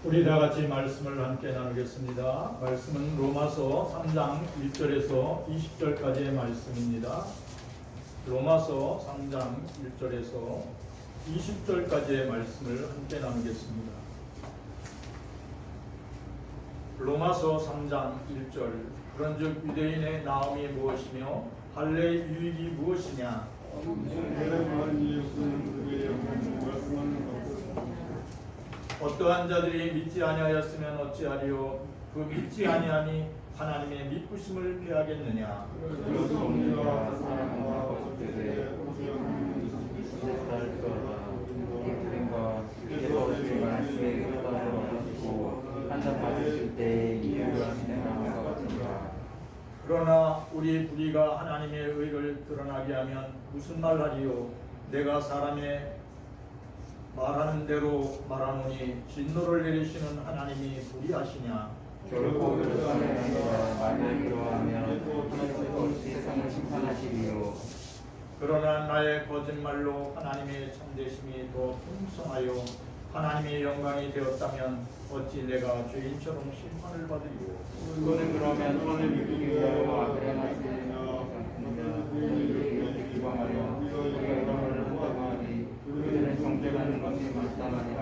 우리 다 같이 말씀을 함께 나누겠습니다. 말씀은 로마서 3장 1절에서 20절까지의 말씀입니다. 로마서 3장 1절에서 20절까지의 말씀을 함께 나누겠습니다. 로마서 3장 1절. 그런즉 유대인의 나음이 무엇이며 할례의 유익이 무엇이냐? 어떠한 자들이 믿지 아니하였으면 어찌하리요? 그 믿지 아니하니 하나님의 믿부심을 패하겠느냐? 그러나 우리 불의가 하나님의 의를 드러나게 하면 무슨 말하리요? 내가 사람의 말하는 대로 말하노니 진노를 내리시는 하나님이 불의하시냐? 결코 그러함이 아니라 만일 그러하면 하나님께서 세상을 심판하시리요. 그러나 나의 거짓말로 하나님의 참되심이 더 풍성하여 하나님의 영광이 되었다면 어찌 내가 죄인처럼 심판을 받으리요? 그는 그러면 하나님을 믿기 위하여 아브라함을 기방하여 우리가 이런 말을 한다고 하니 그들은 정죄하는 것이 마땅하니라.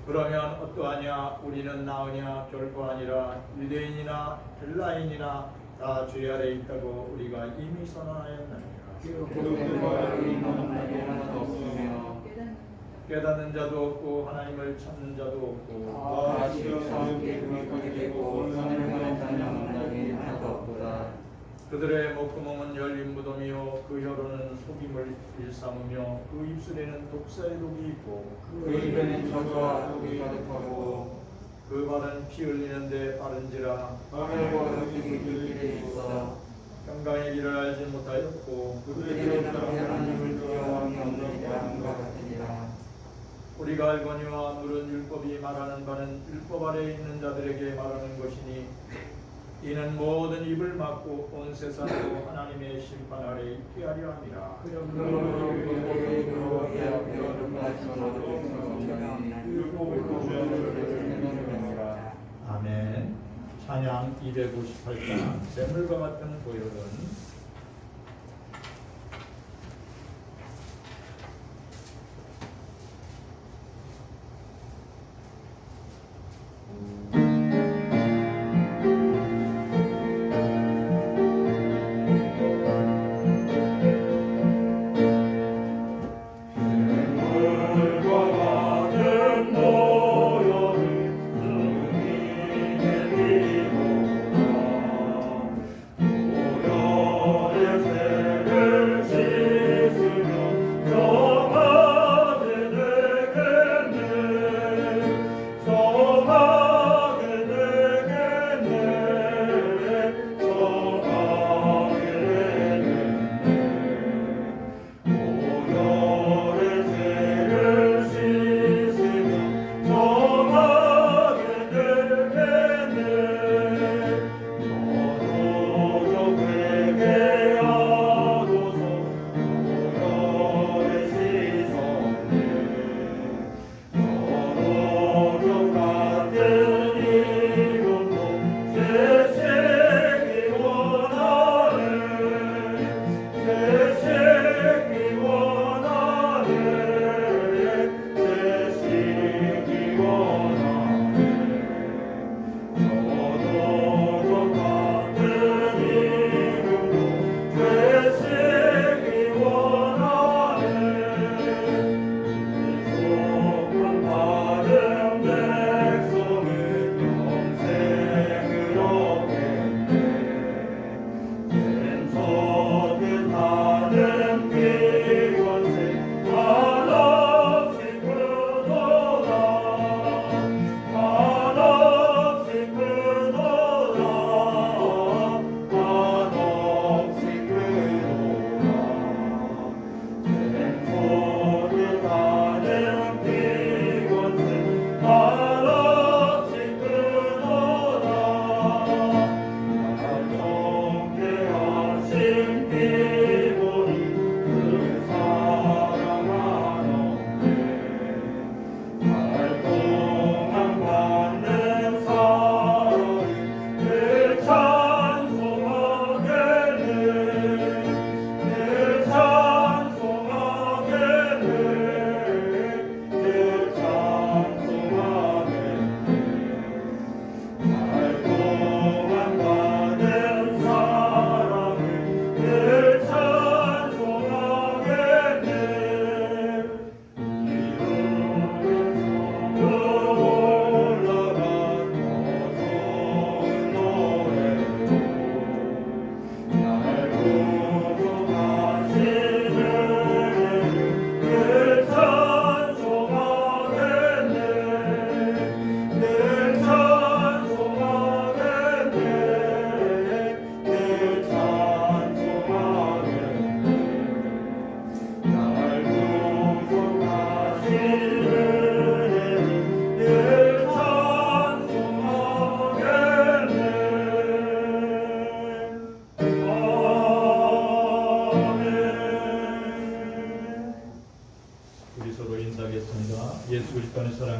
그러면 어떠하냐? 우리는 나으냐? 결코 아니라 유대인이나 헬라인이나 다 죄 아래 있다고 우리가 이미 선언하였나니라. 깨닫는 자도 없고 하나님을 찾는 자도 없고 그들의 목구멍은 열린 무덤이요 그 혀로는 속임을 일삼으며 그 입술에는 독사의 독이 있고 그 입에는 저주와 독이 가득하고 그 발은 피 흘리는데 빠른지라 하늘과 흙이 길길에 있어 평강의 길을 알지 못하였고 그들은 하나님을 두려워함이 없는 자람과 같으니라. 우리가 알거니와 물은 율법이 말하는 바는 율법 아래 있는 자들에게 말하는 것이니 이는 모든 입을 막고 온 세상으로 하나님의 심판 아래 있게 하려 함이라. 아멘. 찬양 258장 샘물과 같은 보혈은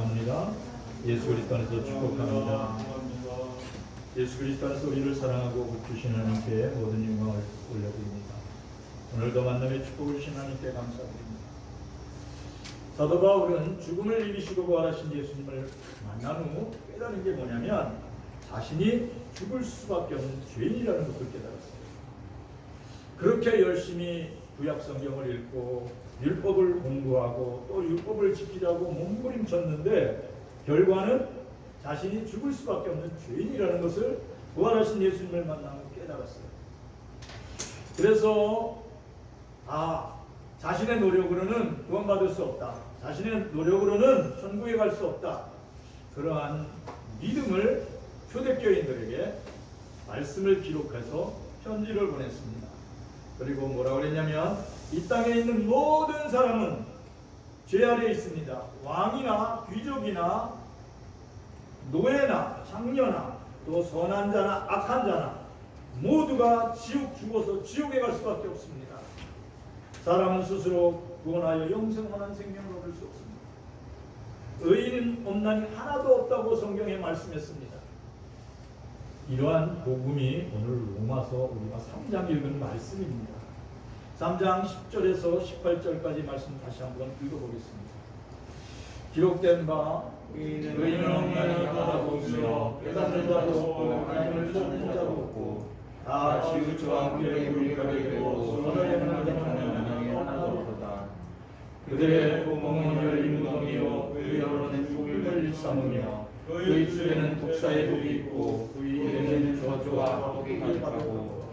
사랑합니다. 예수 그리스도 안에서 축복합니다. 예수 그리스도 안에서 우리를 사랑하고 주신 하나님께 모든 영광을 올려드립니다. 오늘도 만남의 축복을 주신 하나님께 감사드립니다. 사도 바울은 죽음을 이기시고 부활하신 예수님을 만난 후 깨달은 게 뭐냐면 자신이 죽을 수밖에 없는 죄인이라는 것을 깨달았어요. 그렇게 열심히 구약 성경을 읽고 율법을 공부하고 또 율법을 지키자고 몸부림쳤는데 결과는 자신이 죽을 수밖에 없는 죄인이라는 것을 부활하신 예수님을 만나고 깨달았어요. 그래서 자신의 노력으로는 구원받을 수 없다. 자신의 노력으로는 천국에 갈 수 없다. 그러한 믿음을 초대교인들에게 말씀을 기록해서 편지를 보냈습니다. 그리고 뭐라고 그랬냐면 이 땅에 있는 모든 사람은 죄 아래에 있습니다. 왕이나 귀족이나 노예나 장녀나 또 선한 자나 악한 자나 모두가 죽어서 지옥에 갈 수밖에 없습니다. 사람은 스스로 구원하여 영생하는 생명을 얻을 수 없습니다. 의인은 없나니 하나도 없다고 성경에 말씀했습니다. 이러한 복음이 오늘 로마서 우리가 3장 읽은 말씀입니다. 3장 10절에서 18절까지 말씀 다시 한번 읽어보겠습니다. 기록된 바 의인은 없나니 하나도 없으며 깨닫는 자도 없고 하나님을 찾는 자도 없고 다 지우쳐 함께 불리하게 되고 손을 행하는 자는 하나도 없다. 그들의 구멍은 열린 무덤이요 그 여론은 죽을 삼으며 그 입술에는 독사의 독이 있고 그 입에는 저주와 독이 있다고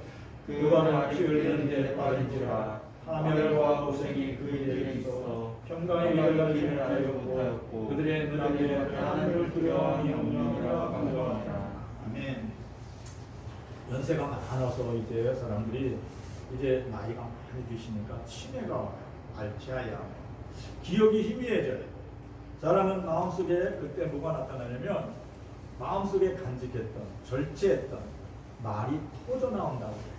그 발은 피 흘리는 데 빠진지라 하멸과 고생이 그 일에 있어 평강의 길을 가지 못하였고 그들의 눈앞에 하늘을 두려워하니 없느니라 강조하니라. 아멘. 연세가 많아서 이제 사람들이 이제 나이가 많이 드시니까 치매가 와요. 알츠하이머. 기억이 희미해져요. 사람은 마음속에 그때 뭐가 나타나냐면 마음속에 간직했던 절제했던 말이 터져 나온다고 해요.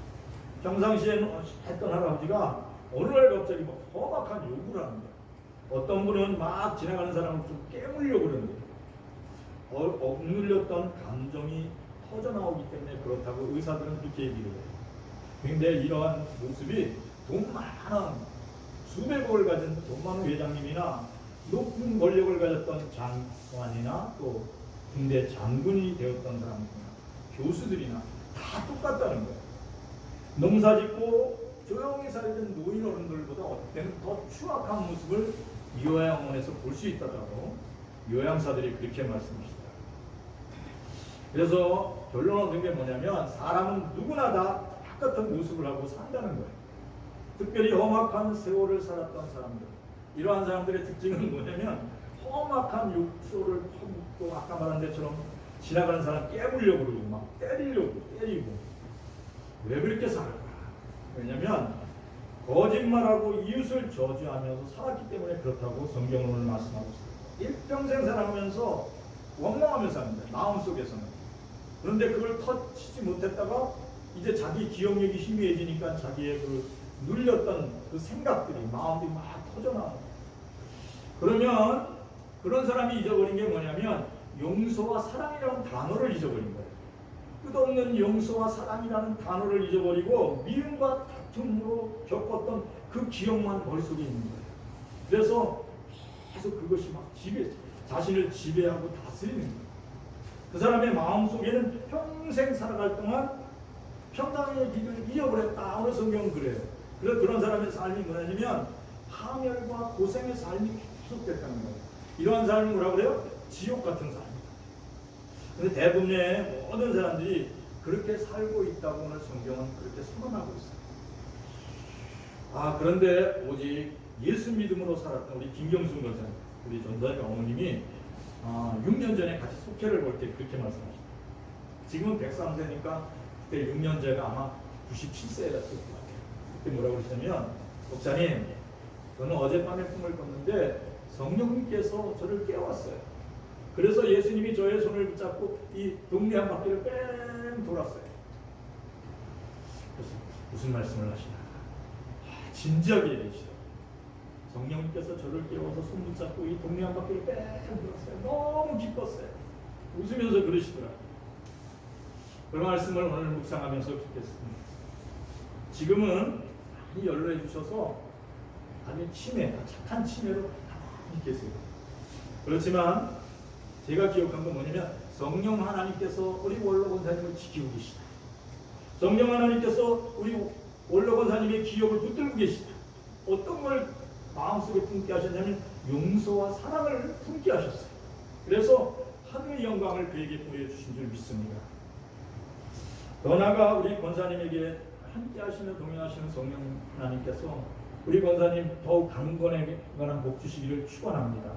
평상시에 했던 할아버지가 어느 날 갑자기 막 험악한 욕을 하는 거예요. 어떤 분은 막 지나가는 사람을 좀 깨물려고 그러는데 억눌렸던 감정이 터져 나오기 때문에 그렇다고 의사들은 그렇게 얘기를 해요. 근데 이러한 모습이 돈 많은 수백억을 가진 돈 많은 회장님이나 높은 권력을 가졌던 장관이나 또 군대 장군이 되었던 사람들이나 교수들이나 다 똑같다는 거예요. 농사짓고 조용히 살던 노인 어른들보다 어때는 더 추악한 모습을 요양원에서 볼 수 있다고 요양사들이 그렇게 말씀하시더라고요. 그래서 결론 얻은 게 뭐냐면 사람은 누구나 다 똑같은 모습을 하고 산다는 거예요. 특별히 험악한 세월을 살았던 사람들, 이러한 사람들의 특징은 뭐냐면 험악한 욕설을 퍼붓고 아까 말한 데처럼 지나가는 사람 깨물려고 그러고 막 때리고 왜 그렇게 살까? 왜냐면 거짓말하고 이웃을 저주하면서 살았기 때문에 그렇다고 성경은 오늘 말씀하고 있어요. 일평생 살아가면서 원망하면서 삽니다. 마음속에서는. 그런데 그걸 터치지 못했다가 이제 자기 기억력이 희미해지니까 자기의 그 눌렸던 그 생각들이 마음이 막 터져나와요. 그러면 그런 사람이 잊어버린 게 뭐냐면 용서와 사랑이라는 단어를 잊어버린 거예요. 끝없는 용서와 사랑이라는 단어를 잊어버리고 미움과 다툼으로 겪었던 그 기억만 머릿속에 있는 거예요. 그래서 계속 그것이 막 자신을 지배하고 다스리는 거예요. 그 사람의 마음속에는 평생 살아갈 동안 평강의 길을 잃어버렸다. 오늘 성경은 그래요. 그래서 그런 사람의 삶이 뭐냐면 파멸과 고생의 삶이 계속됐다는 거예요. 이러한 삶은 뭐라고 그래요? 지옥 같은 삶. 근데 대부분의 모든 사람들이 그렇게 살고 있다고 오늘 성경은 그렇게 선언하고 있어요. 그런데 오직 예수 믿음으로 살았던 우리 김경순 권사님, 우리 전도사님 어머님이 6년 전에 같이 속회를 볼 때 그렇게 말씀하셨어요. 지금은 103세니까 그때 6년 전가 아마 97세였을 것 같아요. 그때 뭐라고 그러셨냐면 목사님, 저는 어젯밤에 꿈을 꿨는데 성령님께서 저를 깨웠어요. 그래서 예수님이 저의 손을 붙잡고 이 동네 한 바퀴를 뺑 돌았어요. 그래서 무슨 말씀을 하시나? 진지하게 얘기하시죠. 성령님께서 저를 깨워서 손 붙잡고 이 동네 한 바퀴를 뺑 돌았어요. 너무 기뻤어요. 웃으면서 그러시더라고요. 그 말씀을 오늘 묵상하면서 듣겠습니다. 지금은 많이 연로해 주셔서 아주 착한 치매로 가만히 계세요. 그렇지만 제가 기억한 건 뭐냐면 성령 하나님께서 우리 원로 권사님을 지키고 계시다. 성령 하나님께서 우리 원로 권사님의 기억을 붙들고 계시다. 어떤 걸 마음속에 품게 하셨냐면 용서와 사랑을 품게 하셨어요. 그래서 하늘의 영광을 그에게 보여주신 줄 믿습니다. 더 나아가 우리 권사님에게 함께 하시는 동행하시는 성령 하나님께서 우리 권사님 더욱 강건한 복 주시기를 축원합니다.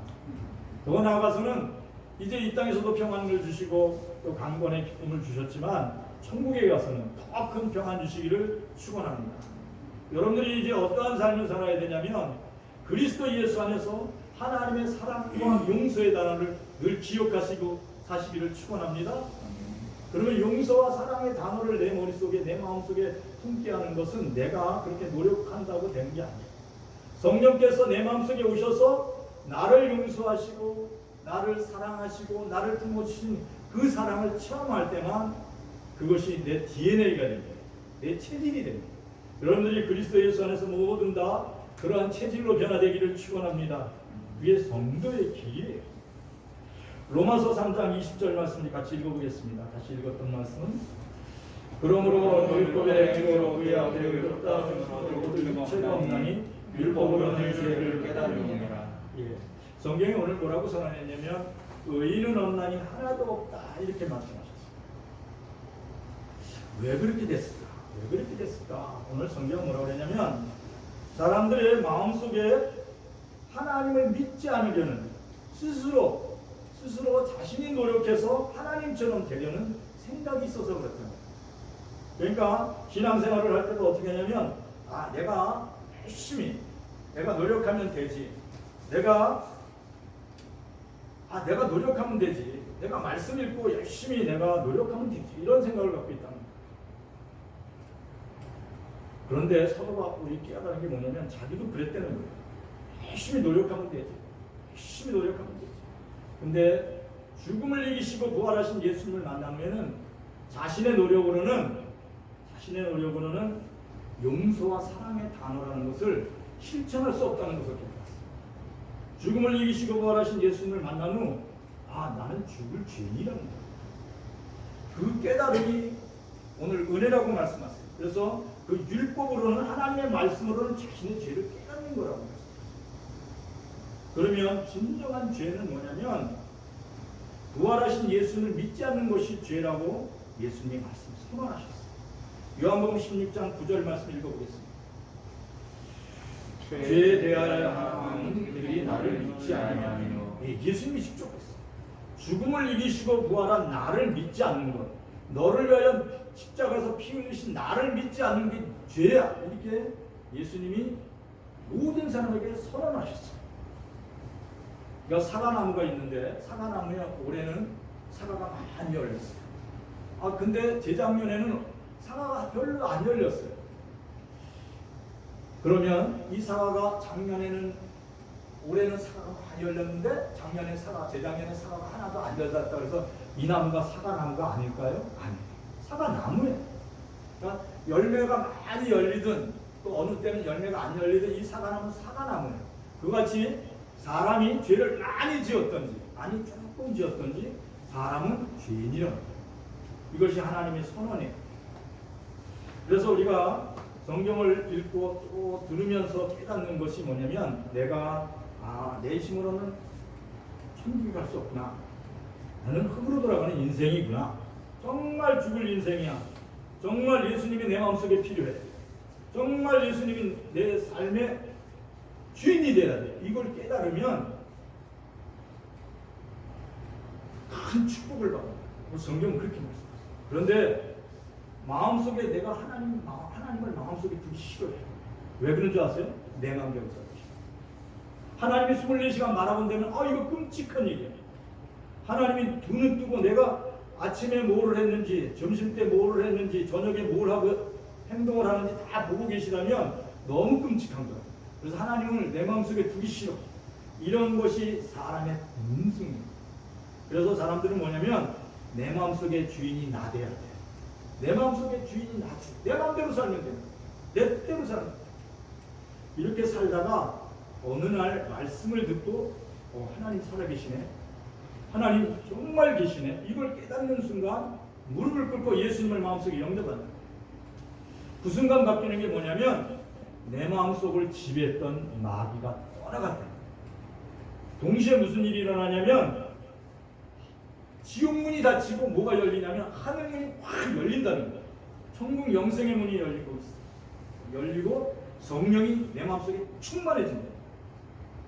더 나아가서는 이제 이 땅에서도 평안을 주시고 또 강건의 기쁨을 주셨지만 천국에 가서는 더 큰 평안 주시기를 축원합니다. 여러분들이 이제 어떠한 삶을 살아야 되냐면 그리스도 예수 안에서 하나님의 사랑과 용서의 단어를 늘 기억하시고 사시기를 축원합니다. 그러면 용서와 사랑의 단어를 내 머릿속에 내 마음속에 품게 하는 것은 내가 그렇게 노력한다고 되는 게 아니에요. 성령께서 내 마음속에 오셔서 나를 용서하시고 나를 사랑하시고 나를 품어주신 그 사랑을 체험할 때만 그것이 내 DNA가 됩니다. 내 체질이 됩니다. 여러분들이 그리스도 예수 안에서 모든 다 그러한 체질로 변화되기를 축원합니다. 그게 성도의 길이에요. 로마서 3장 20절 말씀 같이 읽어보겠습니다. 다시 읽었던 말씀은 그러므로 율법의 행위로 그의 앞에 의롭다 하는 육체가 없나니 율법으로는 죄를 깨달으니라. 예. 성경이 오늘 뭐라고 선언했냐면 의인은 없나니 하나도 없다 이렇게 말씀하셨어요. 왜 그렇게 됐을까? 왜 그렇게 됐을까? 오늘 성경은 뭐라고 그랬냐면 사람들의 마음속에 하나님을 믿지 않으려는 스스로 자신이 노력해서 하나님처럼 되려는 생각이 있어서 그렇다. 그러니까 신앙생활을 할 때도 어떻게 하냐면 내가 열심히 내가 노력하면 되지. 내가 노력하면 되지. 내가 말씀 읽고 열심히 내가 노력하면 되지. 이런 생각을 갖고 있다는 거예요. 그런데 사도가 우리 깨달은 게 뭐냐면 자기도 그랬다는 거예요. 열심히 노력하면 되지. 열심히 노력하면 되지. 근데 죽음을 이기시고 부활하신 예수님을 만나면은 자신의 노력으로는 용서와 사랑의 단어라는 것을 실천할 수 없다는 것을 깨달았어요. 죽음을 이기시고 부활하신 예수님을 만난 후 나는 죽을 죄인이라는 거예요. 그 깨달음이 오늘 은혜라고 말씀하세요. 그래서 그 율법으로는 하나님의 말씀으로는 자신의 죄를 깨닫는 거라고 말씀하세요. 그러면 진정한 죄는 뭐냐면 부활하신 예수를 믿지 않는 것이 죄라고 예수님이 말씀 선언하셨어요. 요한복음 16장 9절 말씀 읽어보겠습니다. 죄에 대하여 하는 그들이 나를 믿지 아니하며 예수님이 직접 했어요. 죽음을 이기시고 부활한 나를 믿지 않는 것, 너를 위하여 십자가에서 피 흘리신 나를 믿지 않는 게 죄야. 이렇게 예수님이 모든 사람에게 선언하셨어요. 그러니까 사과나무가 있는데 사과나무에 올해는 사과가 많이 열렸어요. 근데 재작년에는 사과가 별로 안 열렸어요. 그러면 이 사과가 올해는 사과가 많이 열렸는데 재작년에 사과가 하나도 안 열렸다 그래서 이 나무가 사과나무가 아닐까요? 아니에요. 사과나무예요. 그러니까 열매가 많이 열리든 또 어느 때는 열매가 안 열리든 이 사과나무는 사과나무예요. 그같이 사람이 죄를 많이 지었던지 아니 조금 지었던지 사람은 죄인이라는 거예요. 이것이 하나님의 선언이에요. 그래서 우리가 성경을 읽고 또 들으면서 깨닫는 것이 뭐냐면 내가 내 힘으로는 천국에 갈 수 없구나. 나는 흙으로 돌아가는 인생이구나. 정말 죽을 인생이야. 정말 예수님이 내 마음속에 필요해. 정말 예수님이 내 삶의 주인이 돼야 돼. 이걸 깨달으면 큰 축복을 받아. 성경은 그렇게 말씀하세요. 그런데 마음속에 내가 하나님을 마음속에 두기 싫어해. 왜 그런 줄 아세요? 내 마음대로 하나님이 24시간 말아본다면 이거 끔찍한 얘기야. 하나님이 두 눈 뜨고 내가 아침에 뭐를 했는지 점심때 뭐를 했는지 저녁에 뭘 하고 행동을 하는지 다 보고 계시다면 너무 끔찍한 거야. 그래서 하나님을 내 마음속에 두기 싫어. 이런 것이 사람의 본성이에요. 그래서 사람들은 뭐냐면 내 마음속에 주인이 나 돼야 돼. 내 마음속에 주인이 나지. 내 마음대로 살면 돼. 내 뜻대로 살면 돼. 이렇게 살다가 어느 날 말씀을 듣고 하나님 살아계시네. 하나님 정말 계시네. 이걸 깨닫는 순간 무릎을 꿇고 예수님을 마음속에 영접한다. 그 순간 바뀌는 게 뭐냐면 내 마음속을 지배했던 마귀가 떠나갔다. 동시에 무슨 일이 일어나냐면 지옥문이 닫히고 뭐가 열리냐면 하늘문이 확 열린다는 거야. 천국 영생의 문이 열리고 있어. 열리고 성령이 내 마음속에 충만해진다.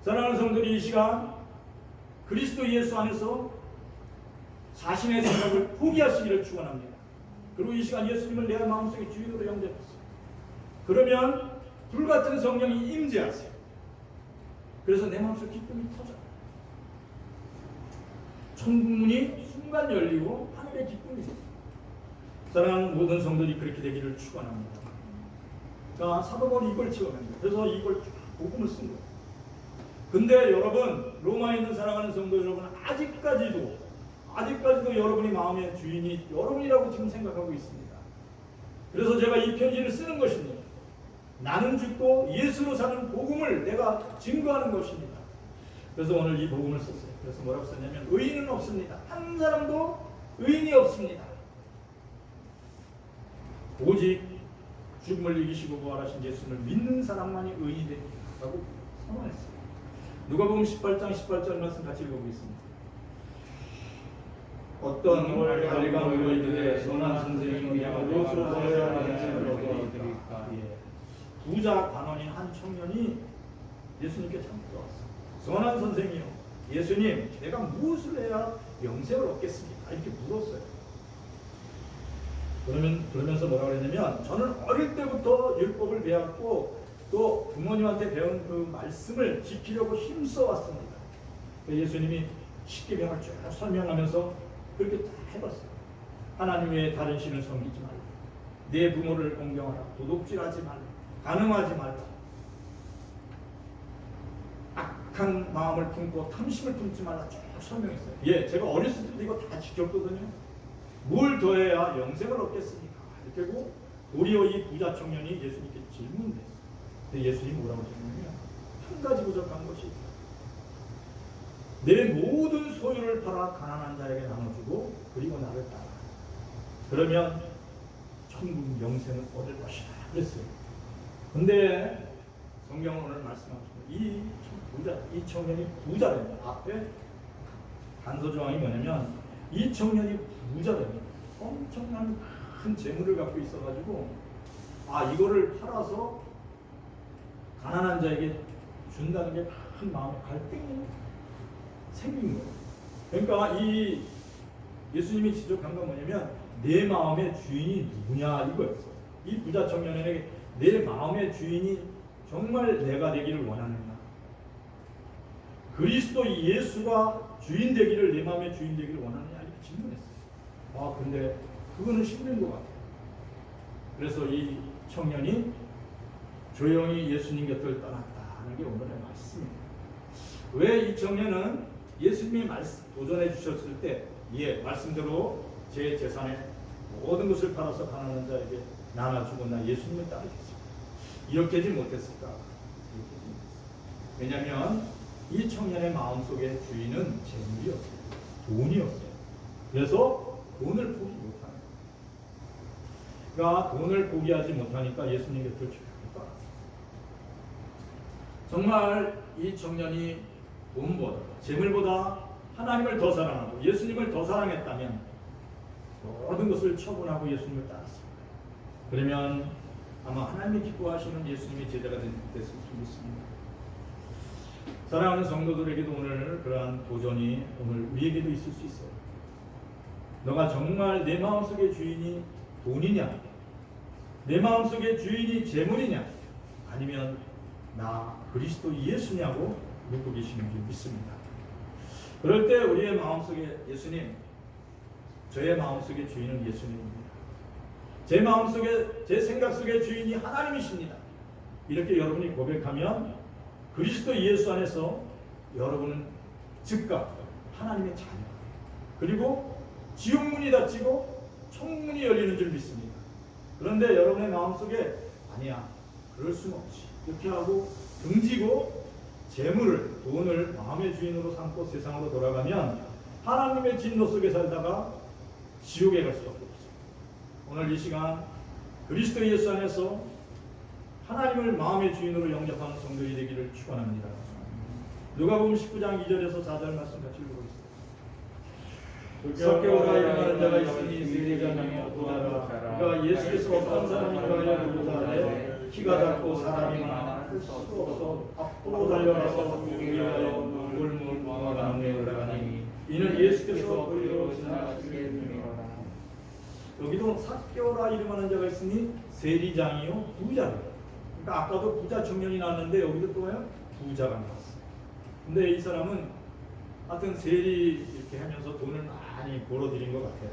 사랑하는 성도들이 이 시간 그리스도 예수 안에서 자신의 생각을 포기하시기를 축원합니다. 그리고 이 시간 예수님을 내 마음속에 주인으로 영접했어요. 그러면 불같은 성령이 임재하세요. 그래서 내 마음속 기쁨이 터져요. 천국문이 순간 열리고 하늘의 기쁨이 있어요. 사랑하는 모든 성도들이 그렇게 되기를 축원합니다. 자, 사도 바울이 이걸 체험합니다. 그래서 이걸 복음을 쓴 거예요. 근데 여러분, 로마에 있는 사랑하는 성도 여러분, 아직까지도 여러분이 마음의 주인이 여러분이라고 지금 생각하고 있습니다. 그래서 제가 이 편지를 쓰는 것입니다. 나는 죽고 예수로 사는 복음을 내가 증거하는 것입니다. 그래서 오늘 이 복음을 썼어요. 그래서 뭐라고 썼냐면 의인은 없습니다. 한 사람도 의인이 없습니다. 오직 죽음을 이기시고 부활하신 예수를 믿는 사람만이 의인이 된다고 선언했어요. 누가복음 18장 18절 말씀 같이 읽어보겠습니다. 어떤 관리가 누워 있는데 선한 선생님이 무엇으로 보여야 하는지를 얻으리까. 부자 관원인 한 청년이 예수님께 참 물어왔어요. 선한 선생이요, 예수님, 내가 무엇을 해야 영생을 얻겠습니까? 이렇게 물었어요. 그러면서 뭐라고 그랬냐면, 저는 어릴 때부터 율법을 배웠고 또 부모님한테 배운 그 말씀을 지키려고 힘써왔습니다. 예수님이 십계명을 쭉 설명하면서 그렇게 다 해봤어요. 하나님 외에 다른 신을 섬기지 말라. 내 부모를 공경하라. 도둑질하지 말라. 간음하지 말라. 악한 마음을 품고 탐심을 품지 말라. 쭉 설명했어요. 예, 제가 어렸을 때도 이거 다 지켰거든요. 뭘 더해야 영생을 얻겠습니까? 이렇게 하고 도리어 이 부자 청년이 예수님께 질문했어요. 근데 예수님이 뭐라고 했냐면 한 가지 부족한 것이 있다. 내 모든 소유를 팔아 가난한 자에게 나눠주고 그리고 나를 따라. 그러면 천국 영생을 얻을 것이다. 그랬어요. 근데 성경은 오늘 말씀하시고 이 청년이 부자랍니다. 앞에 단서조항이 뭐냐면 이 청년이 부자랍니다. 엄청난 큰 재물을 갖고 있어가지고 이거를 팔아서 가난한 자에게 준다는 게 큰 마음의 갈등이 생긴 거예요. 그러니까 이 예수님이 지적한 건 뭐냐면 내 마음의 주인이 누구냐 이거였어요. 이 부자 청년에게 내 마음의 주인이 정말 내가 되기를 원하느냐, 그리스도 예수가 주인 되기를, 내 마음의 주인 되기를 원하느냐 이렇게 질문했어요. 근데 그거는 힘든 것 같아요. 그래서 이 청년이 조용히 예수님 곁을 떠났다는 게 오늘의 말씀입니다. 왜 이 청년은 예수님이 도전해 주셨을 때 말씀대로 제 재산의 모든 것을 팔아서 가난한 자에게 나눠주고 나 예수님을 따르겠습니다. 이렇게 하지 못했을까? 왜냐하면 이 청년의 마음속의 주인은 재물이었어요. 돈이었어요. 그래서 돈을 포기 못하는 거예요. 그러니까 돈을 포기하지 못하니까 예수님 곁을 쭉 떠났어요. 정말 이 청년이 돈보다, 재물보다 하나님을 더 사랑하고 예수님을 더 사랑했다면 모든 것을 처분하고 예수님을 따랐습니다. 그러면 아마 하나님이 기뻐하시는 예수님의 제자가 됐을 수 있습니다. 사랑하는 성도들에게도 오늘 그러한 도전이 오늘 우리에게도 있을 수 있어요. 너가 정말 내 마음속의 주인이 돈이냐, 내 마음속의 주인이 재물이냐, 아니면 나 그리스도 예수냐고 묻고 계시는 줄 믿습니다. 그럴 때 우리의 마음속에 예수님, 저의 마음속의 주인은 예수님입니다. 제 생각 속의 주인이 하나님이십니다. 이렇게 여러분이 고백하면 그리스도 예수 안에서 여러분은 즉각 하나님의 자녀, 그리고 지옥문이 닫히고 총문이 열리는 줄 믿습니다. 그런데 여러분의 마음속에 아니야, 그럴 수는 없지, 이렇게 하고 등지고 재물을, 돈을 마음의 주인으로 삼고 세상으로 돌아가면 하나님의 진노 속에 살다가 지옥에 갈 수밖에 없어요. 오늘 이 시간 그리스도 예수 안에서 하나님을 마음의 주인으로 영접하는 성도이 되기를 축원합니다. 누가복음 19장 2절에서 4절 말씀 같이 읽어보겠습니다. 삭개오라 이름하는 자가 있으니 세리장이며 부자라. 그가 예수께서 어떤 사람인가 여부자하되 키가 작고 사람이 많아 할 수 없어 앞으로 달려가서 그에게 위하여 물물 왕가운데 올라가니 이는 예수께서 그리로 지나가시게 되니라. 여기도 삭개오라 이름하는 자가 있으니 세리장이요 부자라. 그러니까 아까도 부자 청년이 나왔는데 여기도 또 뭐예요? 부자가 나왔어요. 근데 이 사람은 하여튼 세리 이렇게 하면서 돈을 많이 벌어들인 것 같아요.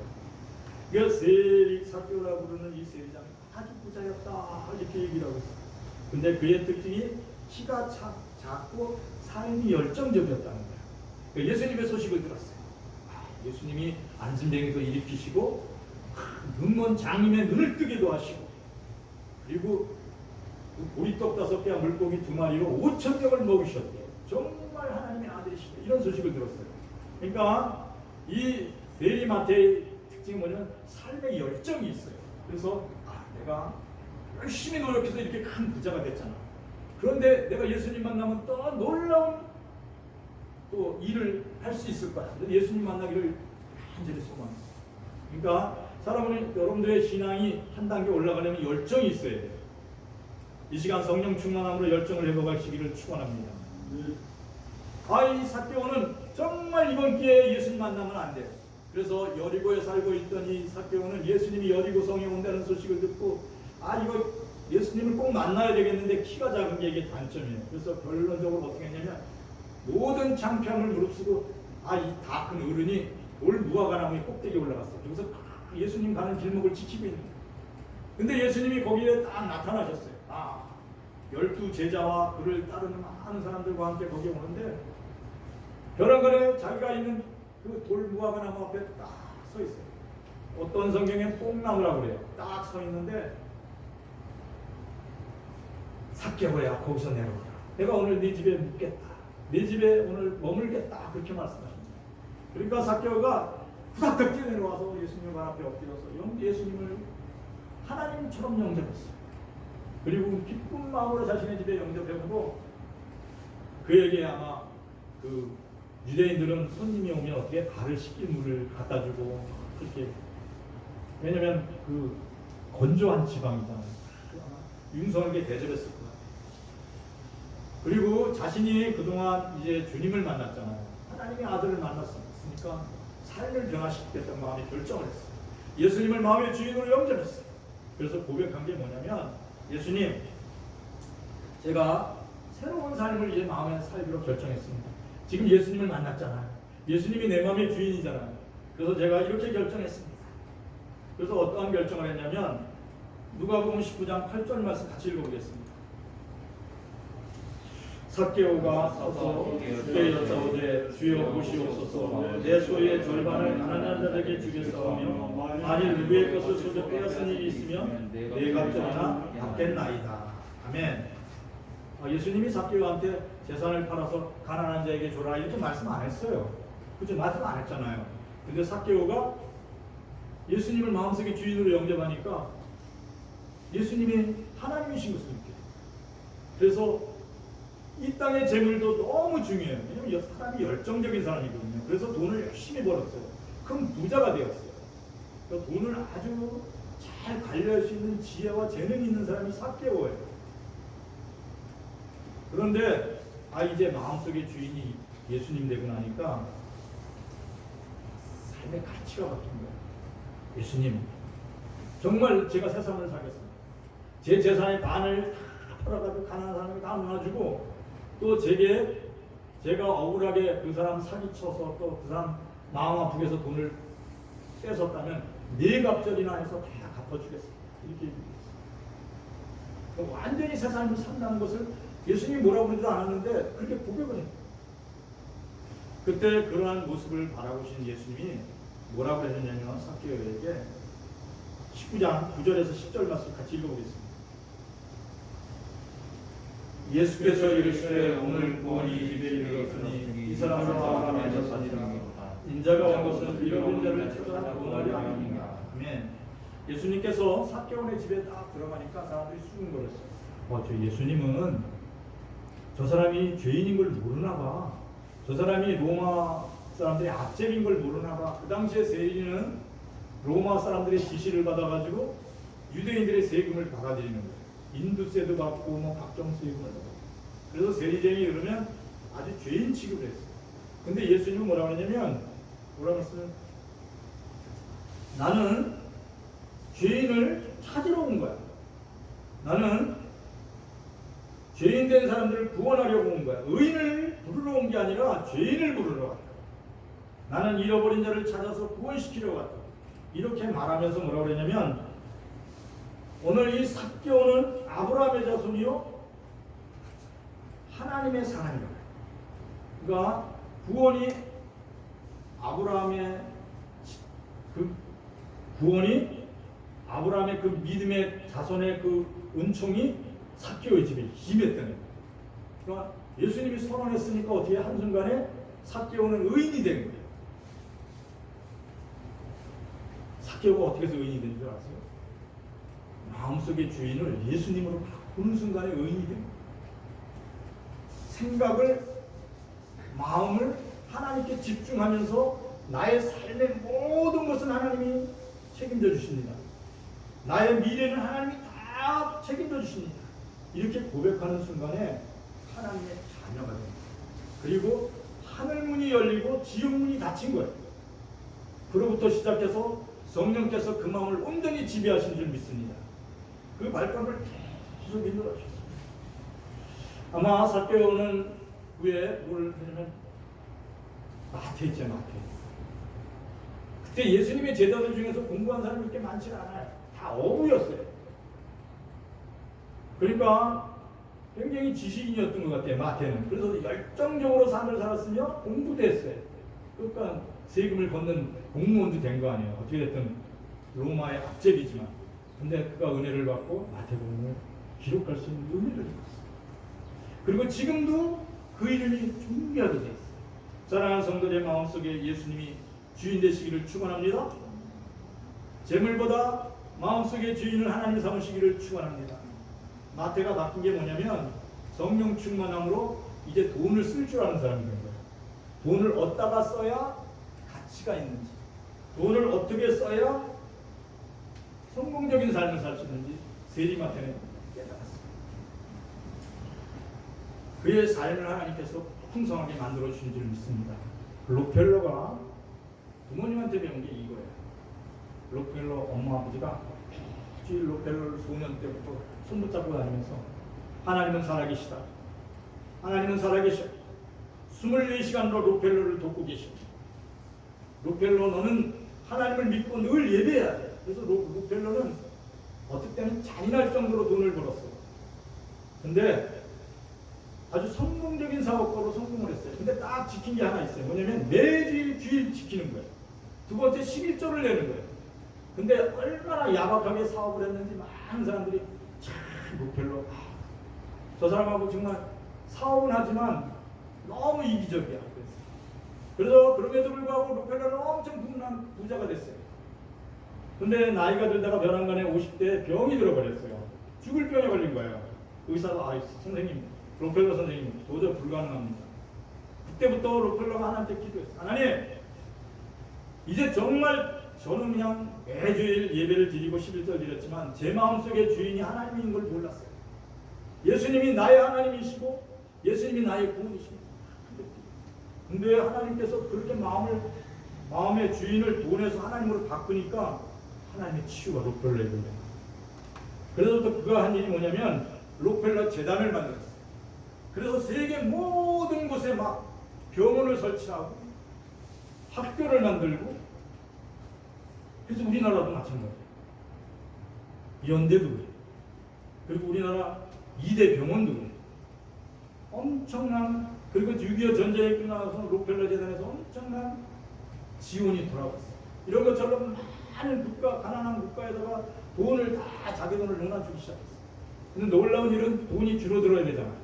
그 세리 삭개오라 부르는 이 세리장 아주 부자였다 이렇게 얘기를 하고 있어요. 근데 그의 특징이 키가 작고 삶이 열정적이었다는 거예요. 그러니까 예수님의 소식을 들었어요. 예수님이 안진뱅이도 일으키시고 눈먼 장님의 눈을 뜨기도 하시고, 그리고 보리떡 5개와 물고기 2마리로 5,000명을 먹이셨대요. 정말 하나님의 아들이시다, 이런 소식을 들었어요. 그러니까 이 세리마태의 특징이 뭐냐면 삶의 열정이 있어요. 그래서 내가 열심히 노력해서 이렇게 큰 부자가 됐잖아. 그런데 내가 예수님 만나면 또 놀라운 또 일을 할 수 있을 거야. 예수님 만나기를 간절히 소망해요. 그러니까 여러분들의 신앙이 한 단계 올라가려면 열정이 있어야 돼요. 이 시간 성령 충만함으로 열정을 회복하시기를 축원합니다. 이 삭개오는 정말 이번 기회에 예수님 만나면 안 돼요. 그래서 여리고에 살고 있던 이 삭개오는 예수님이 여리고성에 온다는 소식을 듣고 이거 예수님을 꼭 만나야 되겠는데 키가 작은 게 이게 단점이에요. 그래서 결론적으로 어떻게 했냐면 모든 창피함을 무릅쓰고 이 다 큰 어른이 돌 무화과나무에 꼭대기에 올라갔어요. 그래서 예수님 가는 길목을 지키고 있는 거예요. 근데 예수님이 거기에 딱 나타나셨어요. 12 제자와 그를 따르는 많은 사람들과 함께 거기에 오는데 벼랑간에 자기가 있는 그 돌 무화과나무 앞에 딱 서 있어요. 어떤 성경에 뽕나무라고 그래요. 딱 서 있는데 삭개오야 거기서 내려오라. 내가 오늘 네 집에 묵겠다. 네 집에 오늘 머물겠다. 그렇게 말씀하십니다. 그러니까 삭개오가 후닥닥 뛰어내려와서 예수님 발 앞에 엎드려서 예수님을 하나님처럼 영접했어요. 그리고 기쁜 마음으로 자신의 집에 영접해보고 그에게 아마 그 유대인들은 손님이 오면 어떻게 발을 씻길 물을 갖다 주고 그렇게, 왜냐면 그 건조한 지방이잖아요. 융성하게 대접했을 거예요. 그리고 자신이 그동안 이제 주님을 만났잖아요. 하나님의 아들을 만났으니까 삶을 변화시키겠다는 마음의 결정을 했어요. 예수님을 마음의 주인으로 영접했어요. 그래서 고백한 게 뭐냐면, 예수님, 제가 새로운 삶을 이제 마음에 살기로 결정했습니다. 지금 예수님을 만났잖아요. 예수님이 내 마음의 주인이잖아요. 그래서 제가 이렇게 결정했습니다. 그래서 어떠한 결정을 했냐면 누가복음 19장 8절 말씀 같이 읽어보겠습니다. 삭개오가 서서 주께 여짜오되 주여 보시옵소서, 내 소유의 절반을 가난한 자들에게 주겠사오며 만일 누구의 것을 소재 빼앗은 일이 있으면 내 갑절이나 갚겠나이다. 아멘. 예수님이 삭개오한테 재산을 팔아서 가난한 자에게 줘라 이렇게 말씀 안 했어요. 그죠? 말씀 안 했잖아요. 근데 삭개오가 예수님을 마음속에 주인으로 영접하니까 예수님이 하나님이신 것을 느껴요. 그래서 이 땅의 재물도 너무 중요해요. 왜냐면 사람이 열정적인 사람이거든요. 그래서 돈을 열심히 벌었어요. 큰 부자가 되었어요. 그러니까 돈을 아주 잘 관리할 수 있는 지혜와 재능이 있는 사람이 삭개오예요. 그런데 이제 마음속의 주인이 예수님 되고 나니까 삶의 가치가 바뀐 거예요. 예수님, 정말 제가 세상을 살겠습니다. 제 재산의 반을 다 팔아가지고 가난한 사람에게 다 나눠주고, 또 제가 억울하게 그 사람 사기쳐서 또 그 사람 마음 아프게 해서 돈을 뺏었다면 네 갑절이나 해서 다 갚아주겠습니다. 이렇게 얘기했어요. 완전히 세상을 산다는 것을 예수님이 뭐라고 그러지도 않았는데 그렇게 고백을 해요. 그때 그러한 모습을 바라보신 예수님이 뭐라고 하셨냐면 삭개오에게 19장 9절에서 10절 말씀 같이 읽어보겠습니다. 예수께서 이르시되 오늘 구원이 이 집에 이르렀으니 이 사람은 아브라함의 자손이라. 인자가 온 것은 잃어버린 자를 찾아 구원하려 함이니라. 아멘. 예수님께서 삭개오의 집에 딱 들어가니까 사람들이 수군거렸어요. 저 예수님은 저 사람이 죄인인 걸 모르나 봐. 저 사람이 로마 사람들의 압제인 걸 모르나 봐. 그 당시에 세리는 로마 사람들의 지시를 받아가지고 유대인들의 세금을 받아들이는 거예요. 인두세도 받고 뭐 각종 세금을 받고. 그래서 세리쟁이 그러면 아주 죄인 취급을 했어요. 근데 예수님은 뭐라고 하냐면 뭐라고 했어요? 나는 죄인을 찾으러 온 거야. 나는 죄인 된 사람들을 구원하려고 온 거야. 의인을 부르러 온 게 아니라 죄인을 부르러 왔다. 나는 잃어버린 자를 찾아서 구원시키려고 왔다. 이렇게 말하면서 뭐라고 그러냐면 오늘 이 삭개오는 아브라함의 자손이요 하나님의 사람이다. 그러니까 구원이 아브라함의 그 믿음의 자손의 그 은총이 삭개오의 집에 임했다는 거예요. 그러니까 예수님이 선언했으니까 어떻게 한순간에 삭개오는 의인이 된 거예요. 삭개오가 어떻게 해서 의인이 된 줄 아세요? 마음속의 주인을 예수님으로 바꾸는 순간에 의인이 된 거예요. 생각을, 마음을 하나님께 집중하면서 나의 삶의 모든 것은 하나님이 책임져 주십니다. 나의 미래는 하나님이 다 책임져 주십니다. 이렇게 고백하는 순간에 하나님의 자녀가 됩니다. 그리고 하늘문이 열리고 지옥문이 닫힌 거예요. 그로부터 시작해서 성령께서 그 마음을 온전히 지배하신 줄 믿습니다. 그 발걸음을 계속 인도하셨습니다. 아마 삭개오는 후에 뭘 하냐면 마태 있죠, 마태. 그때 예수님의 제자들 중에서 공부한 사람이 그렇게 많지 않아요. 다 어부였어요. 그러니까 굉장히 지식인이었던 것 같아요, 마태는. 그래서 열정적으로 삶을 살았으며 공부도 했어요. 그러니까 세금을 걷는 공무원도 된 거 아니에요. 어떻게 됐든 로마의 압제이지만. 근데 그가 은혜를 받고 마태복음을 기록할 수 있는 은혜를 받았어요. 그리고 지금도 그 이름이 존귀하게 되어 있어요. 사랑하는 성도들 마음속에 예수님이 주인 되시기를 축원합니다. 재물보다 마음속의 주인을 하나님 삼으시기를 축원합니다. 마태가 바뀐 게 뭐냐면 성령 충만함으로 이제 돈을 쓸 줄 아는 사람이 된 거예요. 돈을 어디다가 써야 가치가 있는지, 돈을 어떻게 써야 성공적인 삶을 살 수 있는지 세리 마태는 깨달았어요. 그의 삶을 하나님께서 풍성하게 만들어 주신 줄 믿습니다. 록펠러가 부모님한테 배운 게 이거예요. 록펠러 엄마 아버지가 록펠러를 소년 때부터 손 붙잡고 다니면서 하나님은 살아계시다. 하나님은 살아계셔. 24시간으로 록펠러를 돕고 계십니다. 록펠러 너는 하나님을 믿고 늘 예배해야 돼. 그래서 록펠러는 어떨 때는 잔인할 정도로 돈을 벌었어요. 근데 아주 성공적인 사업가로 성공을 했어요. 근데 딱 지킨 게 하나 있어요. 뭐냐면 매주일 주일 지키는 거예요. 두 번째 11조를 내는 거예요. 근데 얼마나 야박하게 사업을 했는지 많은 사람들이 참 록펠러 저 사람하고 정말 사업은 하지만 너무 이기적이야. 그래서 그럼에도 불구하고 록펠러는 엄청 풍부한 부자가 됐어요. 근데 나이가 들다가 벼랑간에 50대에 병이 들어버렸어요. 죽을 병에 걸린 거예요. 의사가 선생님, 록펠러 선생님 도저히 불가능합니다. 그때부터 록펠러가 하나님께 기도했어요. 하나님, 이제 정말 저는 그냥 매주일 예배를 드리고 11절 드렸지만 제 마음속에 주인이 하나님인 걸 몰랐어요. 예수님이 나의 하나님이시고 예수님이 나의 구원이십니다. 근데 하나님께서 그렇게 마음의 주인을 돈에서 하나님으로 바꾸니까 하나님의 치유가 록펠러에 걸려요. 그래서 또 그가 한 일이 뭐냐면 록펠러 재단을 만들었어요. 그래서 세계 모든 곳에 막 병원을 설치하고 학교를 만들고, 그래서 우리나라도 마찬가지예요. 연대도 그래요. 그리고 우리나라 2대 병원도 그래요. 엄청난, 그리고 6.25 전쟁이 끝나서 록펠러 재단에서 엄청난 지원이 돌아왔어요. 이런 것처럼 많은 국가, 가난한 국가에다가 돈을 다 자기 돈을 넣어주기 시작했어요. 근데 놀라운 일은 돈이 줄어들어야 되잖아요.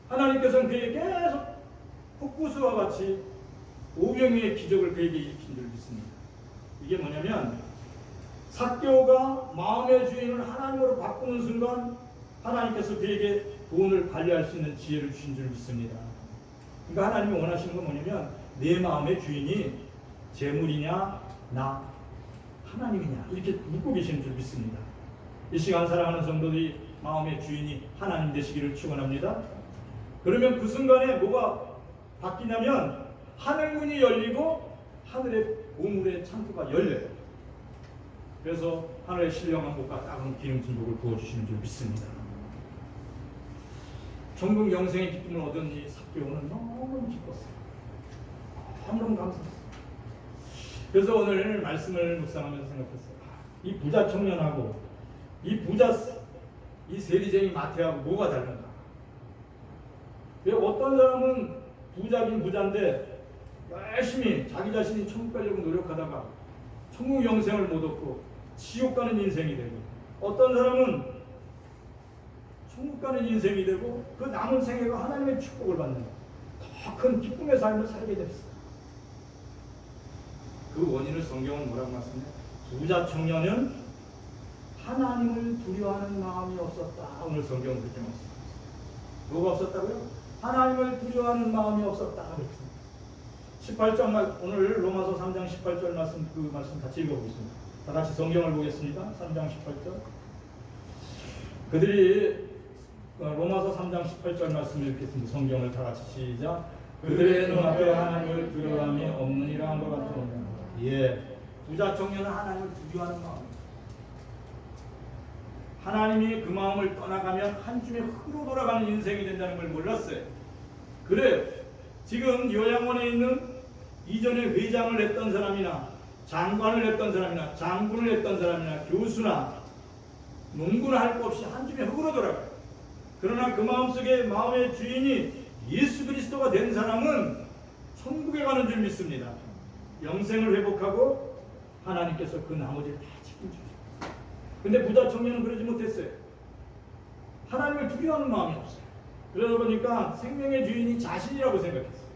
하나님께서는 그에게 계속 흑구수와 같이 오병이의 기적을 그에게 일으킨 줄 믿습니다. 이게 뭐냐면 삭개오가 마음의 주인을 하나님으로 바꾸는 순간 하나님께서 그에게 돈을 관리할 수 있는 지혜를 주신 줄 믿습니다. 그러니까 하나님이 원하시는 건 뭐냐면 내 마음의 주인이 재물이냐 나 하나님이냐 이렇게 묻고 계시는 줄 믿습니다. 이 시간 사랑하는 성도들이 마음의 주인이 하나님 되시기를 축원합니다. 그러면 그 순간에 뭐가 바뀌냐면 하늘문이 열리고 하늘의 보물의 창고가 열려요. 그래서 하늘의 신령한 복과 따가운 기름진 복을 부어주시는 줄 믿습니다. 천국 영생의 기쁨을 얻은 이 삭개오는 너무 기뻤어요. 너무 감사했어요. 그래서 오늘 말씀을 묵상하면서 생각했어요. 이 부자 청년하고 이 세리쟁이 마태하고 뭐가 다른가? 왜 어떤 사람은 부자긴 부자인데 열심히 자기 자신이 천국 가려고 노력하다가 천국 영생을 못 얻고 지옥 가는 인생이 되고, 어떤 사람은 천국 가는 인생이 되고 그 남은 생애가 하나님의 축복을 받는 더 큰 기쁨의 삶을 살게 됐어요. 그 원인을 성경은 뭐라고 말씀해요? 부자 청년은 하나님을 두려워하는 마음이 없었다. 오늘 성경은 그렇게 말씀합니다. 뭐가 없었다고요? 하나님을 두려워하는 마음이 없었다. 18절 오늘 로마서 3장 18절 말씀, 그 말씀 같이 읽어보겠습니다. 다 같이 성경을 보겠습니다. 3장 18절. 그들이 로마서 3장 18절 말씀을 읽겠습니다. 성경을 다 같이 시작. 그들의 눈앞에 하나님을 두려워함이 없느니라 한 것 같으면, 예, 부자 청년은 하나님을 두려워하는 마음. 하나님이 그 마음을 떠나가면 한 줌의 흙으로 돌아가는 인생이 된다는 걸 몰랐어요. 그래, 지금 요양원에 있는 이전에 회장을 했던 사람이나 장관을 했던 사람이나 장군을 했던 사람이나 교수나 농구나 할 것 없이 한 줌의 흙으로 돌아가요. 그러나 그 마음속에 마음의 주인이 예수 그리스도가 된 사람은 천국에 가는 줄 믿습니다. 영생을 회복하고 하나님께서 그 나머지를 다 책임져요. 근데 부자 청년은 그러지 못했어요. 하나님을 두려워하는 마음이 없어요. 그러다 보니까 생명의 주인이 자신이라고 생각했어요.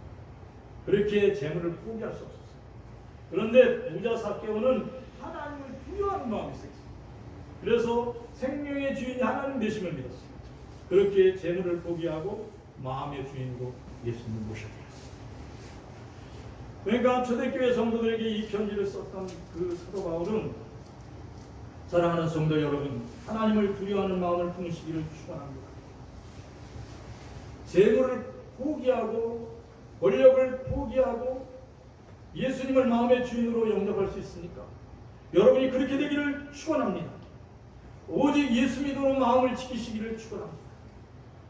그렇게 재물을 포기할 수 없었어요. 그런데 부자 삭개오는 하나님을 두려워하는 마음이 있었어요. 그래서 생명의 주인이 하나님 되심을 믿었어요. 그렇게 재물을 포기하고 마음의 주인으로 예수님을 모셔드렸어요. 그러니까 초대교회 성도들에게 이 편지를 썼던 그 사도 바울은, 사랑하는 성도 여러분, 하나님을 두려워하는 마음을 품으시기를 축원합니다. 재물을 포기하고 권력을 포기하고 예수님을 마음의 주인으로 영접할 수 있으니까 여러분이 그렇게 되기를 축원합니다. 오직 예수 믿음으로 마음을 지키시기를 축원합니다.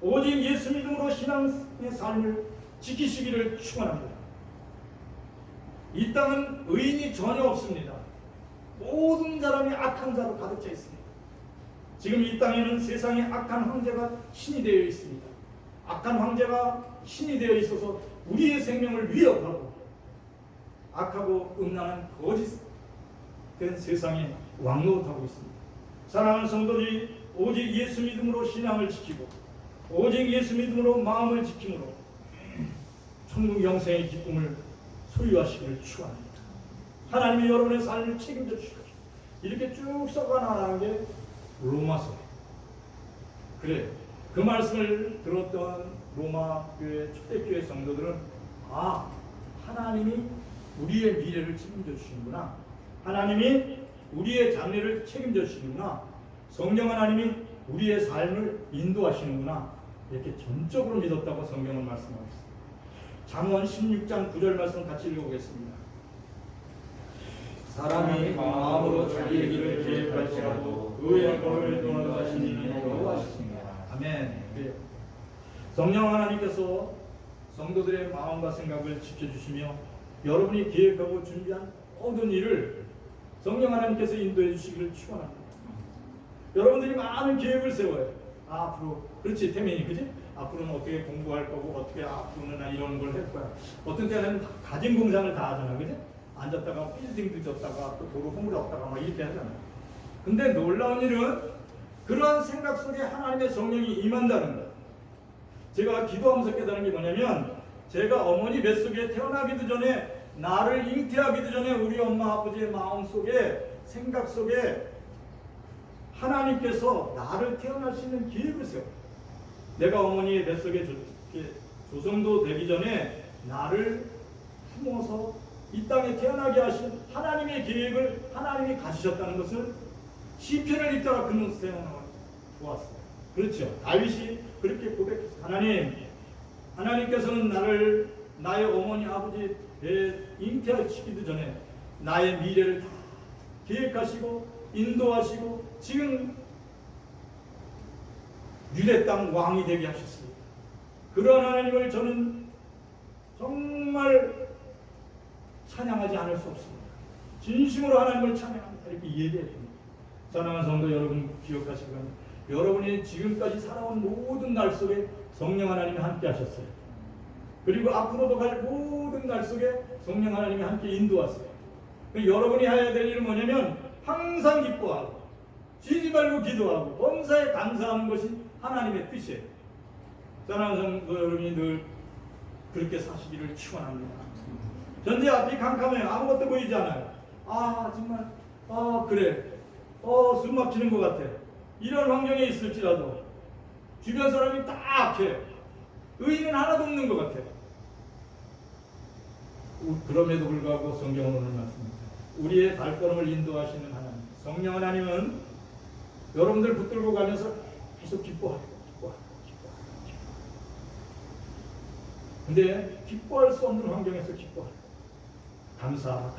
오직 예수 믿음으로 신앙의 삶을 지키시기를 축원합니다. 이 땅은 의인이 전혀 없습니다. 모든 사람이 악한 자로 가득 차 있습니다. 지금 이 땅에는 세상에 악한 황제가 신이 되어 있습니다. 악한 황제가 신이 되어 있어서 우리의 생명을 위협하고 악하고 음란한 거짓된 세상에 왕노릇하고 있습니다. 사랑하는 성도들이 오직 예수 믿음으로 신앙을 지키고 오직 예수 믿음으로 마음을 지킴으로 천국 영생의 기쁨을 소유하시기를 축원합니다. 하나님이 여러분의 삶을 책임져 주시고 이렇게 쭉 써가나가는 게 로마서예요. 그래, 그 말씀을 들었던 로마 교회 초대교회 성도들은 하나님이 우리의 미래를 책임져 주시는구나. 하나님이 우리의 장래를 책임져 주시는구나. 성령 하나님이 우리의 삶을 인도하시는구나. 이렇게 전적으로 믿었다고 성경은 말씀하고 있습니다. 잠언 16장 9절 말씀 같이 읽어보겠습니다. 사람이 마음으로 자기의 길을 계획할지라도 그의 걸을 인도하시는 이는 여호와시니라. 아멘. 성령 하나님께서 성도들의 마음과 생각을 지켜주시며 여러분이 계획하고 준비한 모든 일을 성령 하나님께서 인도해 주시기를 축원합니다. 여러분들이 많은 계획을 세워요. 앞으로, 그렇지 태민이, 그지? 앞으로는 어떻게 공부할 거고 어떻게 앞으로는 나 이런 걸 할 거야. 어떤 때는 가진 공상을 다 하잖아, 그지? 앉았다가 빌딩도 졌다가 또 도로 허물었다가 막 이렇게 하잖아. 근데 놀라운 일은 그러한 생각 속에 하나님의 성령이 임한다는 거야. 제가 기도하면서 깨달은 게 뭐냐면, 제가 어머니 뱃속에 태어나기도 전에, 나를 잉태하기도 전에 우리 엄마 아버지의 마음 속에, 생각 속에 하나님께서 나를 태어날 수 있는 계획을 세워. 내가 어머니의 뱃속에 조성도 되기 전에 나를 품어서 이 땅에 태어나게 하신 하나님의 계획을 하나님이 가지셨다는 것을 시편을 읽다가 그 문제가 보았어요. 그렇죠. 다윗이 그렇게 고백했어요. 하나님께서는 나의 어머니 아버지 배에 잉태하시기도 전에 나의 미래를 다 계획하시고 인도하시고 지금 유대 땅 왕이 되게 하셨습니다. 그런 하나님을 저는 정말 찬양하지 않을 수 없습니다. 진심으로 하나님을 찬양합니다. 이렇게 예배해야 됩니다. 사랑하는 성도 여러분, 기억하시건 여러분이 지금까지 살아온 모든 날 속에 성령 하나님이 함께 하셨어요. 그리고 앞으로도 갈 모든 날 속에 성령 하나님이 함께 인도하세요. 여러분이 해야 될 일은 뭐냐면 항상 기뻐하고 쉬지 말고 기도하고 범사에 감사하는 것이 하나님의 뜻이에요. 사랑하는 성도 여러분이 늘 그렇게 사시기를 축원합니다. 전제 앞이 캄캄해요. 아무것도 보이지 않아요. 정말 그래 숨 막히는 것 같아. 이런 환경에 있을지라도 주변 사람이 다 악해요. 의인은 하나도 없는 것 같아요. 그럼에도 불구하고 성경은 오늘 말씀입니다. 우리의 발걸음을 인도하시는 하나님, 성령 하나님은 여러분들 붙들고 가면서 계속 기뻐하고. 근데 기뻐할 수 없는 환경에서 기뻐하고 감사.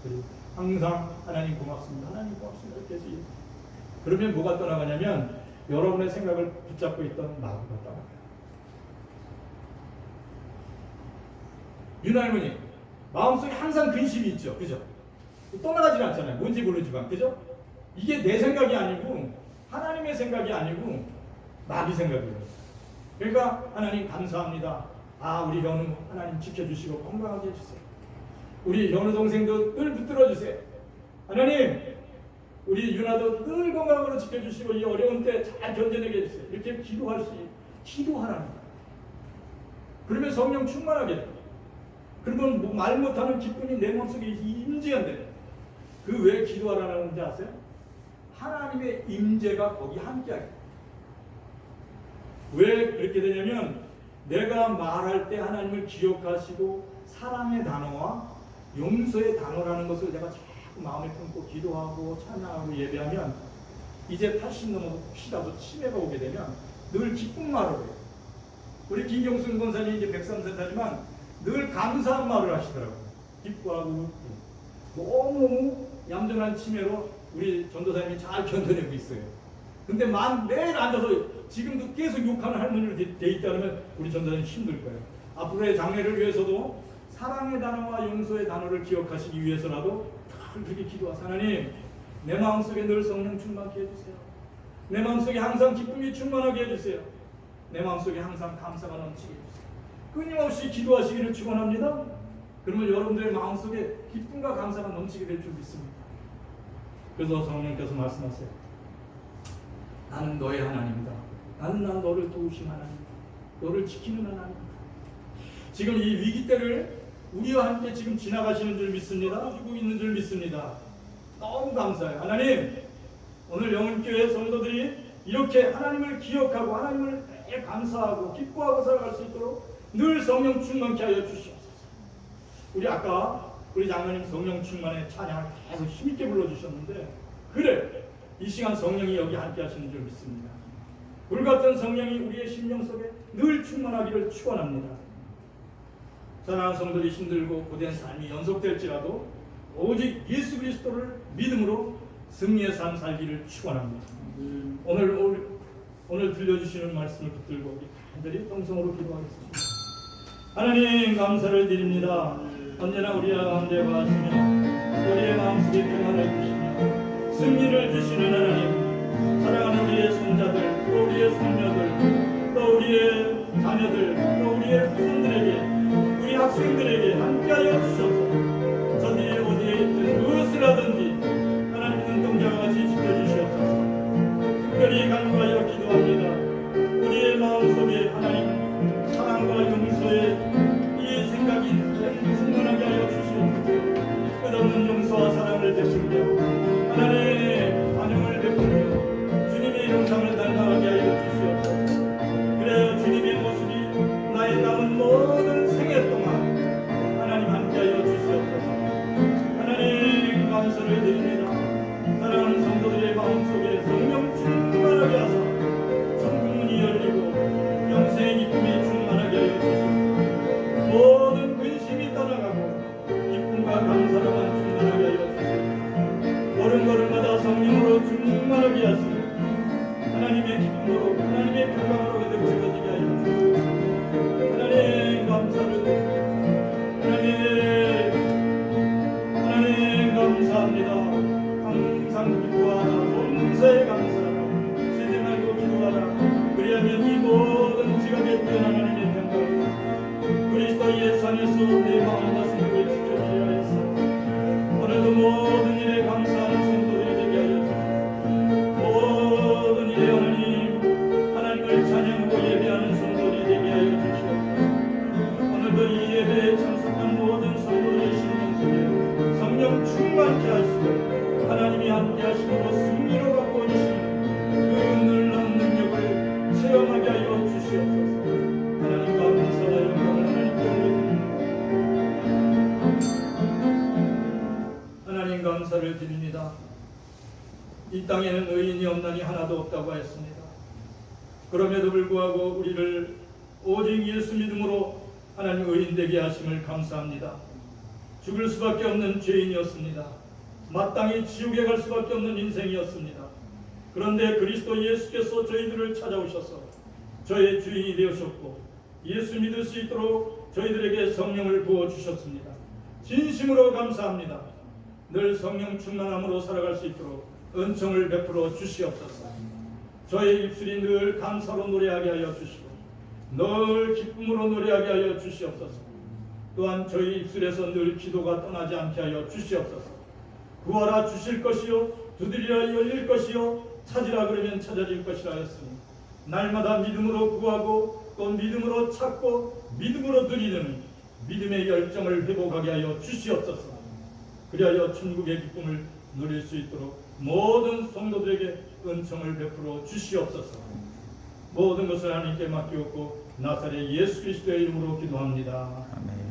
그리고 항상 하나님 고맙습니다. 하나님 고맙습니다. 이렇게 해서 그러면 뭐가 떠나가냐면 여러분의 생각을 붙잡고 있던 마구가 떠나가요. 유나할머니 마음속에 항상 근심이 있죠. 그죠? 떠나가지 않잖아요. 뭔지 모르지만. 그죠? 이게 내 생각이 아니고 하나님의 생각이 아니고 마귀 생각이에요. 그러니까 하나님 감사합니다. 우리 현우 하나님 지켜주시고 건강하게 해주세요. 우리 현우 동생도 늘 붙들어주세요. 하나님 우리 유나도 늘 건강으로 지켜주시고 이 어려운 때 잘 견뎌내게 해주세요. 이렇게 기도하랍니다. 그러면 성령 충만하게 돼요. 그러면 말 못하는 기쁨이 내 마음속에 임재한대요. 그 왜 기도하라는 건지 아세요? 하나님의 임재가 거기 함께하게 돼요. 왜 그렇게 되냐면 내가 말할 때 하나님을 기억하시고 사랑의 단어와 용서의 단어라는 것을 내가 자꾸 마음에 품고 기도하고 찬양하고 예배하면 이제 80 넘어서 혹시라도 치매가 오게 되면 늘 기쁜 말을 해요. 우리 김경순 권사님 이제 103세이지만 늘 감사한 말을 하시더라고요. 기뻐하고 웃고. 너무 얌전한 치매로 우리 전도사님이 잘 견뎌내고 있어요. 근데 매일 앉아서 지금도 계속 욕하는 할머니로 돼 있다 그러면 우리 전도사님 힘들 거예요. 앞으로의 장래를 위해서도 사랑의 단어와 용서의 단어를 기억하시기 위해서라도 늘 그렇게 기도하세요. 하나님 내 마음속에 늘 성령 충만케 해주세요. 내 마음속에 항상 기쁨이 충만하게 해주세요. 내 마음속에 항상 감사가 넘치게 해주세요. 끊임없이 기도하시기를 축원합니다. 그러면 여러분들의 마음속에 기쁨과 감사가 넘치게 될 줄 믿습니다. 그래서 성령께서 말씀하세요. 나는 너의 하나님이다. 나는 너를 도우신 하나님이다. 너를 지키는 하나님이다. 지금 이 위기 때를 우리와 함께 지금 지나가시는 줄 믿습니다. 지고 있는 줄 믿습니다. 너무 감사해요. 하나님 오늘 영훈교회 성도들이 이렇게 하나님을 기억하고 하나님을 매일 감사하고 기뻐하고 살아갈 수 있도록 늘 성령 충만케 하여 주시옵소서. 우리 아까 우리 장로님 성령 충만의 찬양을 계속 힘있게 불러주셨는데 그래 이 시간 성령이 여기 함께 하시는 줄 믿습니다. 불같은 성령이 우리의 심령 속에 늘 충만하기를 축원합니다. 사랑하는 성도들이 힘들고 고된 삶이 연속될지라도 오직 예수 그리스도를 믿음으로 승리의 삶 살기를 축원합니다. 오늘 들려주시는 말씀을 붙들고 우리 간절히 통성으로 기도하겠습니다. 하나님 감사를 드립니다. 언제나 우리 가운데 와시며 우리의 마음속에 평안을 주시며 승리를 주시는 하나님, 사랑하는 우리의 손자들 또 우리의 손녀들 또 자녀들 또 우리의 후손들에게 우리 학생들에게 함께하여 주셔서 저들이 어디에 있든 무엇을 하든지 하나님 눈동자와 같이 지켜주시옵소서. 특별히 간구하여 기도합니다. 우리의 마음속에 하나님 사랑과 용서의 이 생각이 충만하게 하여 주시옵소서. 끝없는 용서와 사랑을 베풀며 하나님의 반영을 베풀며 주님의 형상을 닮아가게 하여 주시옵소서. 그래야 주님의 모습이 나의 남은 모든 생애 동안 하나님 함께하여 주시옵소서. 하나님 감사를 드립니다. 사랑하는 성도들의 마음속에 성령 충만하게 하사 천국문이 열리고 영생의 기쁨이 충만하게 하여 주시옵소서. 모든 근심이 떠나가고 기쁨과 감사로만 충만하게 하여 주시옵소서. 걸음걸음마다 성령으로 충만하게 하시고 하나님의 기쁨으로 하나님의 평강으로 그들 채워지게 하여 주시옵소서. 하나님 감사를 드립니다. 하나님 감사합니다. 항상 기도하라 범사에 감사하라 쉬지 말고 기도하라. 그리하면 이 모든 지각에 뛰어난 하나님의 평강이 그리스도 예수 안에서 내 마음과 생각을 지켜주려 하였사. 오늘도 모든 일에 감사하는 성도들이 되게 하여 주시옵소서. 모든 일에 하나님을 찬양하고 예배하는 성도들이 되게 하여 주시옵소서. 오늘도 이 예배에 참석한 모든 성도들의 심령 속에 성령 충만케 하시고 하나님이 함께 하시고 승리로 갖고 오시는 그 놀라운 능력을 체험하게 하여 주시옵소서. 하나님 감사와 영광을 하나님께 올려드립니다. 하나님 감사를 드립니다. 이 땅에는 의인이 없나니 하나도 없다고 했습니다. 그럼에도 불구하고 우리를 오직 예수 믿음으로 하나님 의인 되게 하심을 감사합니다. 죽을 수밖에 없는 죄인이었습니다. 마땅히 지옥에 갈 수밖에 없는 인생이었습니다. 그런데 그리스도 예수께서 저희들을 찾아오셔서 저의 주인이 되으셨고 예수 믿을 수 있도록 저희들에게 성령을 부어주셨습니다. 진심으로 감사합니다. 늘 성령 충만함으로 살아갈 수 있도록 은총을 베풀어 주시옵소서. 저의 입술이 늘 감사로 노래하게 하여 주시고 늘 기쁨으로 노래하게 하여 주시옵소서. 또한 저희 입술에서 늘 기도가 떠나지 않게 하여 주시옵소서. 구하라 주실 것이요 두드리라 열릴 것이요 찾으라 그러면 찾아질 것이라 하였으니 날마다 믿음으로 구하고 또 믿음으로 찾고 믿음으로 드리는 믿음의 열정을 회복하게 하여 주시옵소서. 그리하여 천국의 기쁨을 누릴 수 있도록 모든 성도들에게 은총을 베풀어 주시옵소서. 모든 것을 하나님께 맡기옵고 나사렛 예수 그리스도의 이름으로 기도합니다. 아멘.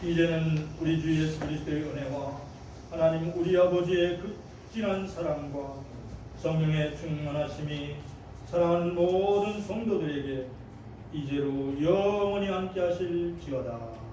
이제는 우리 주 예수 그리스도의 은혜와 하나님 우리 아버지의 극진한 사랑과 성령의 충만하심이 사랑하는 모든 성도들에게 이제로 영원히 함께 하실지어다.